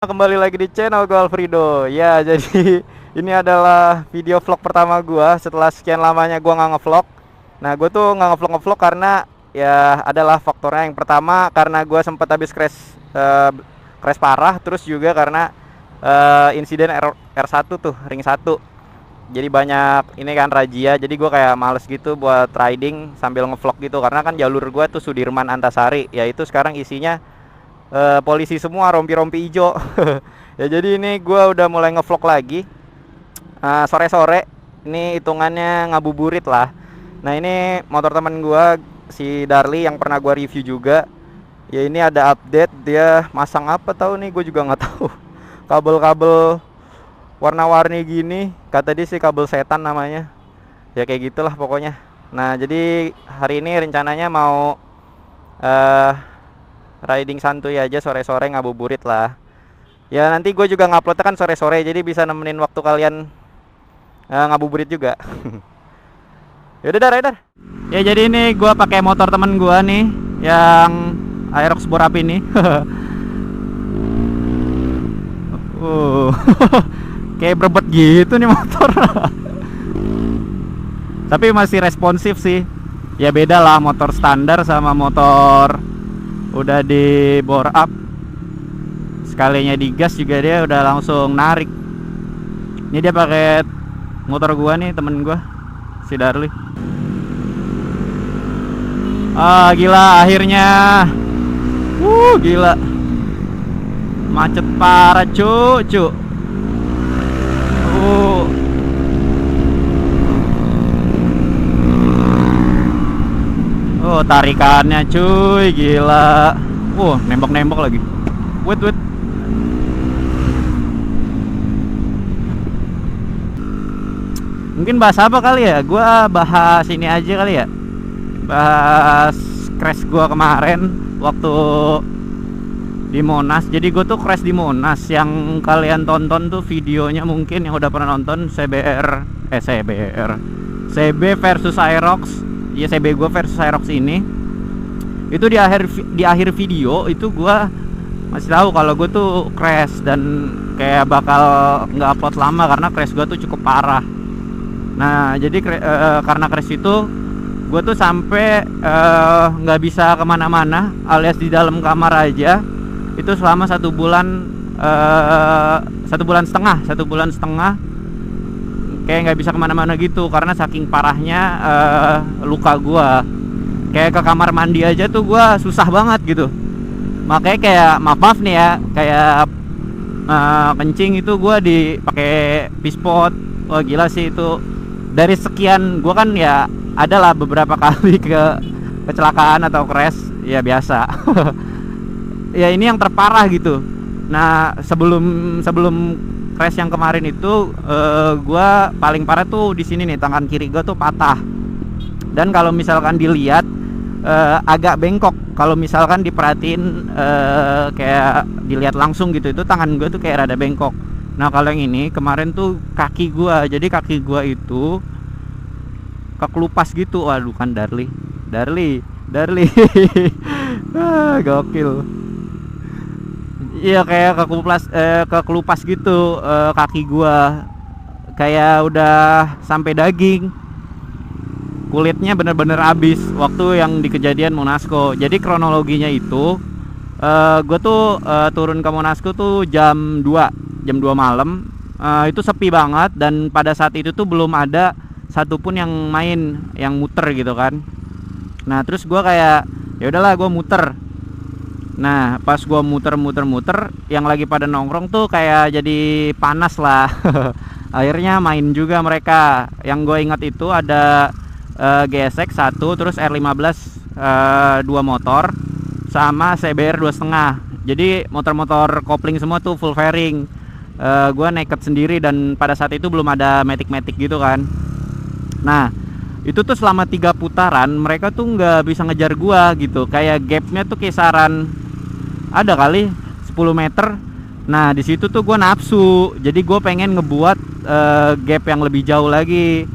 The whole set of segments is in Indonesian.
Kembali lagi di channel gue Alfredo. Ya, jadi ini adalah video vlog pertama gue setelah sekian lamanya gue nggak ngevlog. Nah, gue tuh nggak ngevlog karena ya adalah faktornya. Yang pertama karena gue sempat habis crash parah, terus juga karena insiden R1 tuh, ring 1. Jadi banyak ini kan razia, jadi gue kayak males gitu buat riding sambil ngevlog gitu, karena kan jalur gue tuh Sudirman Antasari, yaitu sekarang isinya polisi semua, rompi-rompi hijau. Ya jadi ini gue udah mulai ngevlog lagi sore-sore. Ini hitungannya ngabuburit lah. Nah, ini motor temen gue si Darli yang pernah gue review juga. Ya ini ada update, dia masang apa tahu nih, gue juga nggak tahu. Kabel-kabel warna-warni gini, kata dia sih kabel setan namanya. Ya kayak gitulah pokoknya. Nah, jadi hari ini rencananya mau eh riding santuy aja sore-sore, ngabuburit lah. Ya nanti gue juga nguploadnya kan sore-sore, jadi bisa nemenin waktu kalian ngabuburit juga. Yaudah dah, rider. Ya jadi ini gue pakai motor temen gue nih, yang Aerox Borap ini. Kayak berebet gitu nih motor. Tapi masih responsif sih. Ya beda lah motor standar sama motor udah di bore up. Sekalinya digas juga dia udah langsung narik. Ini dia pakai motor gua nih, temen gua si Darli. Gila akhirnya. Gila. Macet parah cu. Tarikannya cuy, gila. Nembak-nembak lagi. Wait. Mungkin bahas apa kali ya? Gua bahas ini aja kali ya. Bahas crash gua kemarin waktu di Monas. Jadi gue tuh crash di Monas. Yang kalian tonton tuh videonya, mungkin yang udah pernah nonton CB versus Aerox. Ya CB gue versus Aerox ini. Itu di akhir video itu gue masih tahu kalau gue tuh crash dan kayak bakal nggak upload lama karena crash gue tuh cukup parah. Nah jadi karena crash itu gue tuh sampai nggak bisa kemana-mana, alias di dalam kamar aja. Itu selama 1 bulan, 1 bulan setengah kayak nggak bisa kemana-mana gitu karena saking parahnya luka gua. Kayak ke kamar mandi aja tuh gua susah banget gitu. Makanya kayak maaf nih ya, kayak kencing itu gua dipakai pispot. Wah gila sih itu. Dari sekian gua kan ya adalah beberapa kali kecelakaan atau crash ya biasa. Ya ini yang terparah gitu. Nah sebelum crash yang kemarin itu gua paling parah tuh di sini nih, tangan kiri gua tuh patah. Dan kalau misalkan dilihat agak bengkok. Kalau misalkan diperhatiin kayak dilihat langsung gitu, itu tangan gua tuh kayak rada bengkok. Nah kalau yang ini kemarin tuh kaki gua. Jadi kaki gua itu kekelupas gitu. Waduh kan Darli. Gokil. Iya kayak kekelupas gitu kaki gua. Kayak udah sampai daging. Kulitnya bener-bener habis waktu yang di kejadian Monasco. Jadi kronologinya itu gua tuh turun ke Monasco tuh jam 2 malam. Itu sepi banget dan pada saat itu tuh belum ada satupun yang main, yang muter gitu kan. Nah terus gua kayak ya udahlah gua muter. Nah pas gua muter yang lagi pada nongkrong tuh kayak jadi panas lah. Akhirnya main juga mereka. Yang gue ingat itu ada GSX 1, terus R15 2 motor, sama CBR 2,5. Jadi motor-motor kopling semua tuh full fairing. Gue naked sendiri dan pada saat itu belum ada matic gitu kan. Nah itu tuh selama 3 putaran mereka tuh nggak bisa ngejar gua gitu. Kayak gapnya tuh kisaran ada kali 10 meter. Nah di situ tuh gue nafsu, jadi gue pengen ngebuat gap yang lebih jauh lagi,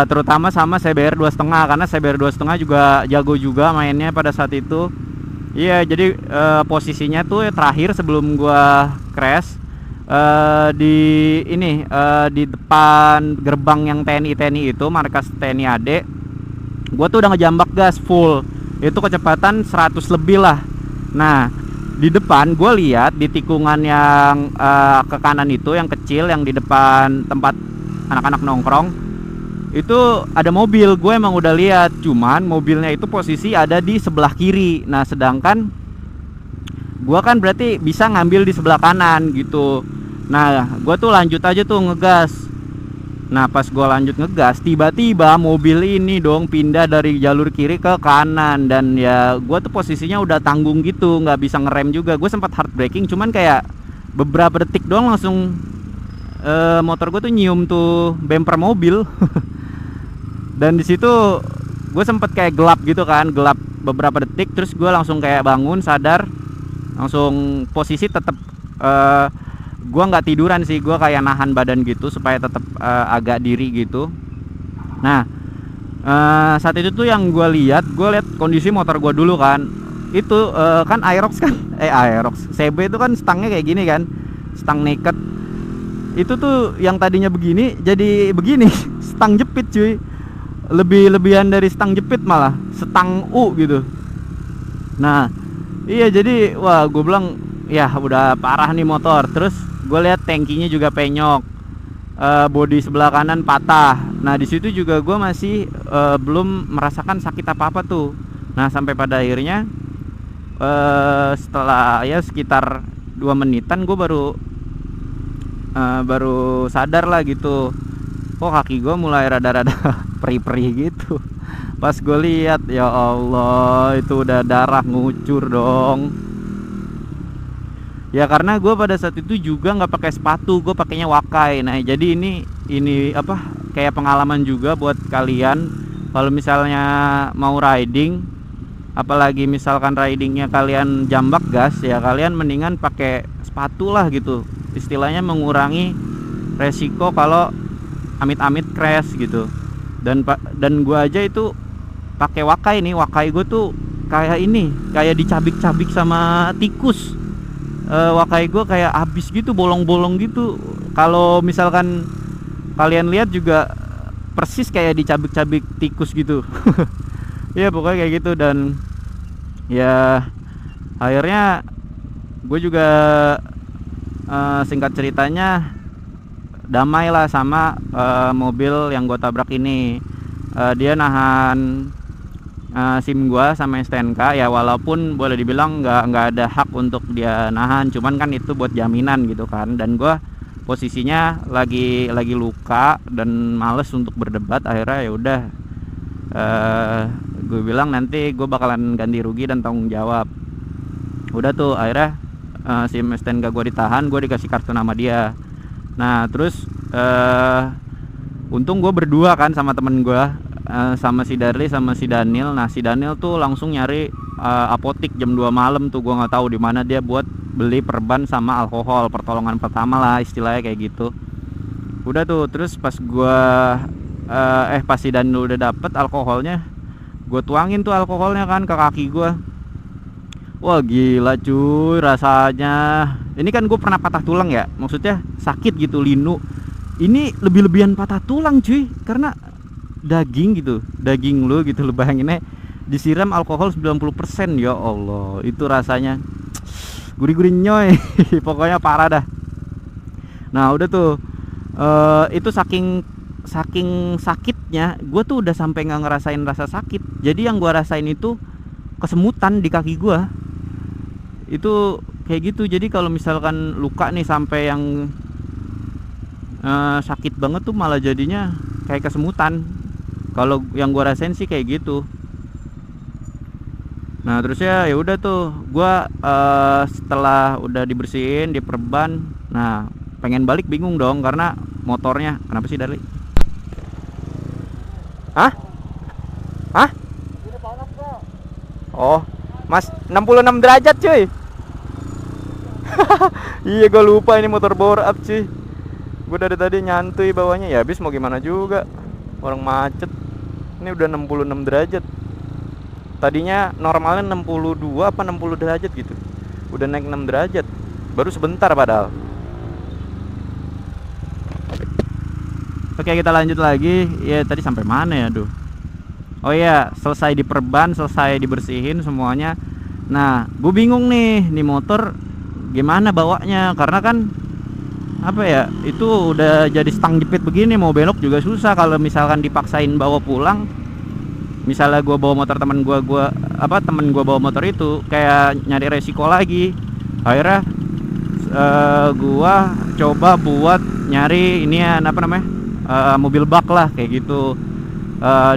terutama sama CBR 2,5 karena CBR 2,5 juga jago juga mainnya pada saat itu. Iya, jadi posisinya tuh terakhir sebelum gua crash di ini di depan gerbang yang TNI itu, markas TNI AD. Gua tuh udah ngejambak gas full. Itu kecepatan 100 lebih lah. Nah, di depan gue lihat di tikungan yang ke kanan itu yang kecil, yang di depan tempat anak-anak nongkrong, itu ada mobil. Gue emang udah lihat, cuman mobilnya itu posisi ada di sebelah kiri. Nah, sedangkan gue kan berarti bisa ngambil di sebelah kanan gitu. Nah, gue tuh lanjut aja tuh ngegas. Nah, pas gue lanjut ngegas, tiba-tiba mobil ini dong pindah dari jalur kiri ke kanan. Dan ya gue tuh posisinya udah tanggung gitu, nggak bisa ngerem juga. Gue sempat hard braking, cuman kayak beberapa detik doang langsung motor gue tuh nyium tuh bumper mobil. Dan di situ gue sempet kayak gelap gitu kan, gelap beberapa detik. Terus gue langsung kayak bangun, sadar, langsung posisi tetap gue nggak tiduran sih, gue kayak nahan badan gitu supaya tetap agak diri gitu. Nah, saat itu tuh yang gue lihat kondisi motor gue dulu kan. Itu kan Aerox kan, Aerox CB itu kan stangnya kayak gini kan, stang naked. Itu tuh yang tadinya begini jadi begini, stang jepit cuy. Lebihan dari stang jepit, malah stang U gitu. Nah, iya, jadi wah, gue bilang ya udah parah nih motor. Terus gue lihat tangkinya juga penyok, bodi sebelah kanan patah. Nah, di situ juga gue masih belum merasakan sakit apa-apa tuh. Nah, sampai pada akhirnya setelah ya sekitar 2 menitan gue baru sadar lah gitu. Kok kaki gue mulai rada-rada perih-perih gitu. Pas gue lihat, ya Allah, itu udah darah ngucur dong. Ya karena gue pada saat itu juga nggak pakai sepatu, gue pakainya Wakai. Nah, jadi ini apa, kayak pengalaman juga buat kalian. Kalau misalnya mau riding, apalagi misalkan ridingnya kalian jambak gas, ya kalian mendingan pakai sepatu lah gitu. Istilahnya mengurangi resiko kalau amit-amit crash gitu. Dan gue aja itu pakai Wakai nih. Wakai gue tuh kayak dicabik-cabik sama tikus. Wakai gue kayak habis gitu, bolong-bolong gitu. Kalau misalkan kalian lihat juga persis kayak dicabik-cabik tikus gitu. Ya pokoknya kayak gitu. Dan ya akhirnya gue juga singkat ceritanya damai lah sama mobil yang gue tabrak ini. Dia nahan SIM gua sama STNK, ya walaupun boleh dibilang nggak ada hak untuk dia nahan, cuman kan itu buat jaminan gitu kan. Dan gua posisinya lagi luka dan males untuk berdebat. Akhirnya ya udah, gue bilang nanti gue bakalan ganti rugi dan tanggung jawab. Udah tuh akhirnya SIM STNK gue ditahan, gue dikasih kartu nama dia. Nah terus untung gue berdua kan sama temen gue, sama si Darli sama si Daniel. Nah, si Daniel tuh langsung nyari apotik jam 2 malam tuh, gua nggak tahu di mana dia, buat beli perban sama alkohol, pertolongan pertama lah istilahnya kayak gitu. Udah tuh, terus pas pas si Daniel udah dapet alkoholnya, gue tuangin tuh alkoholnya kan ke kaki gua. Wah gila cuy rasanya. Ini kan gue pernah patah tulang ya, maksudnya sakit gitu, linu. Ini lebih-lebihan patah tulang cuy, karena daging gitu, daging lu gitu, lu bayanginnya disiram alkohol 90%. Ya Allah, itu rasanya gurih-gurih nyoy. Pokoknya parah dah. Nah udah tuh, itu saking sakitnya gue tuh udah sampai nggak ngerasain rasa sakit. Jadi yang gue rasain itu kesemutan di kaki gue itu kayak gitu. Jadi kalau misalkan luka nih sampai yang sakit banget tuh, malah jadinya kayak kesemutan. Kalau yang gua rasain sih kayak gitu. Nah terus ya udah tuh, gua setelah udah dibersihin, diperban, nah pengen balik bingung dong karena motornya. Kenapa sih Darli? Hah? Oh mas, 66 derajat cuy. Iya gue lupa ini motor bore up cuy. Gue dari tadi nyantui bawahnya, ya habis mau gimana juga, orang macet. Ini udah 66 derajat. Tadinya normalnya 62 apa 60 derajat gitu. Udah naik 6 derajat. Baru sebentar padahal. Oke, kita lanjut lagi. Ya tadi sampai mana ya, aduh. Oh iya, selesai diperban, selesai dibersihin semuanya. Nah, gue bingung nih motor gimana bawanya, karena kan apa ya, itu udah jadi stang jepit begini, mau belok juga susah kalau misalkan dipaksain bawa pulang. Misalnya gue bawa motor temen gue temen gue bawa motor itu kayak nyari resiko lagi. Akhirnya gue coba buat nyari ini ya, apa namanya, mobil bak lah kayak gitu,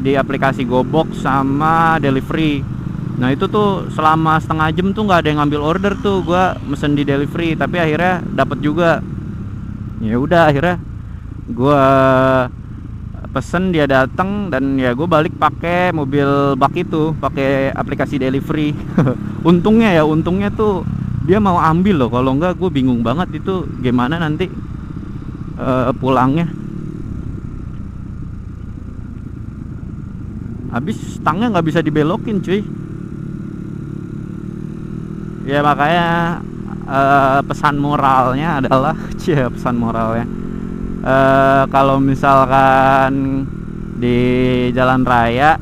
di aplikasi Gobox sama delivery. Nah itu tuh selama setengah jam tuh nggak ada yang ngambil order tuh, gue mesen di delivery, tapi akhirnya dapat juga. Ya udah, akhirnya gue pesen, dia datang, dan ya gue balik pakai mobil bak itu, pakai aplikasi delivery. untungnya tuh dia mau ambil loh, kalau enggak gue bingung banget itu gimana nanti pulangnya. Habis stangnya nggak bisa dibelokin cuy. Ya makanya pesan moralnya adalah pesan moralnya, kalau misalkan di jalan raya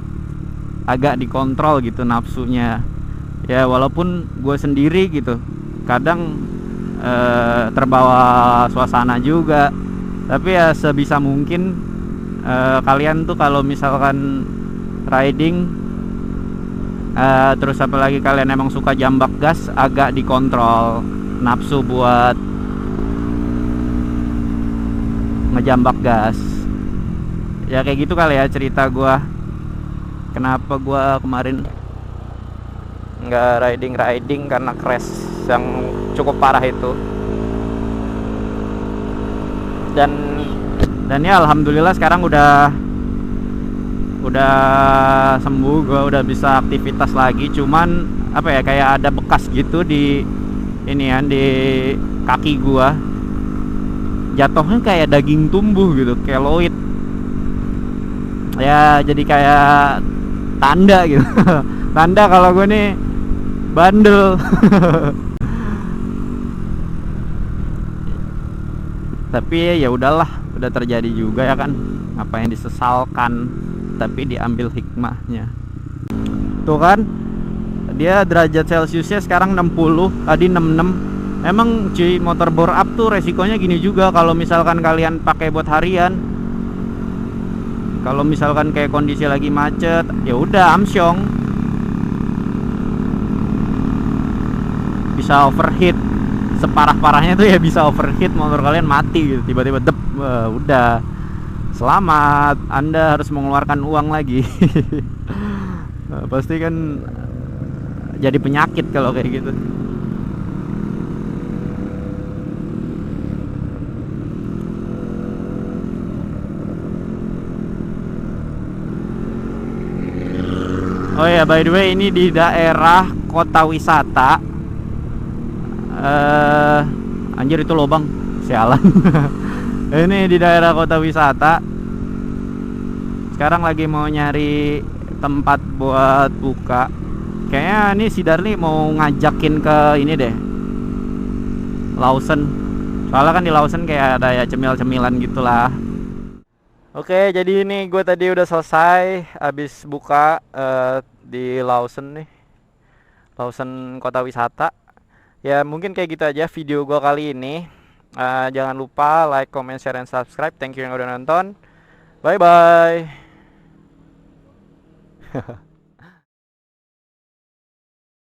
agak dikontrol gitu nafsunya. Ya walaupun gue sendiri gitu, kadang terbawa suasana juga, tapi ya sebisa mungkin kalian tuh kalau misalkan riding, terus apalagi kalian emang suka jambak gas, agak dikontrol nafsu buat ngejambak gas. Ya kayak gitu kali ya cerita gua, kenapa gua kemarin nggak riding karena crash yang cukup parah itu. Dan ya alhamdulillah sekarang udah sembuh, gue udah bisa aktivitas lagi. Cuman apa ya, kayak ada bekas gitu di ini ya, di kaki gua, jatuhnya kayak daging tumbuh gitu, keloid ya, jadi kayak tanda gitu. Tanda kalau gue nih bandel. Tapi ya udahlah, udah terjadi juga ya kan, apa yang disesalkan, tapi diambil hikmahnya. Tuh kan, dia derajat celciusnya sekarang 60, tadi 66. Emang cuy, motor bore up tuh resikonya gini juga kalau misalkan kalian pakai buat harian. Kalau misalkan kayak kondisi lagi macet, ya udah amsyong, bisa overheat. Separah-parahnya tuh ya bisa overheat, motor kalian mati gitu, tiba-tiba dep, udah selamat, Anda harus mengeluarkan uang lagi. Pasti kan jadi penyakit kalau kayak gitu. Oh ya, by the way, ini di daerah kota wisata. Anjir itu lobang, sialan. Ini di daerah kota wisata. Sekarang lagi mau nyari tempat buat buka. Kayaknya nih si Darli mau ngajakin ke ini deh, Lawson. Soalnya kan di Lawson kayak ada ya cemil-cemilan gitulah. Oke, jadi ini gue tadi udah selesai abis buka di Lawson nih, Lawson kota wisata. Ya mungkin kayak gitu aja video gue kali ini. Jangan lupa like, comment, share, and subscribe. Thank you yang udah nonton. Bye bye.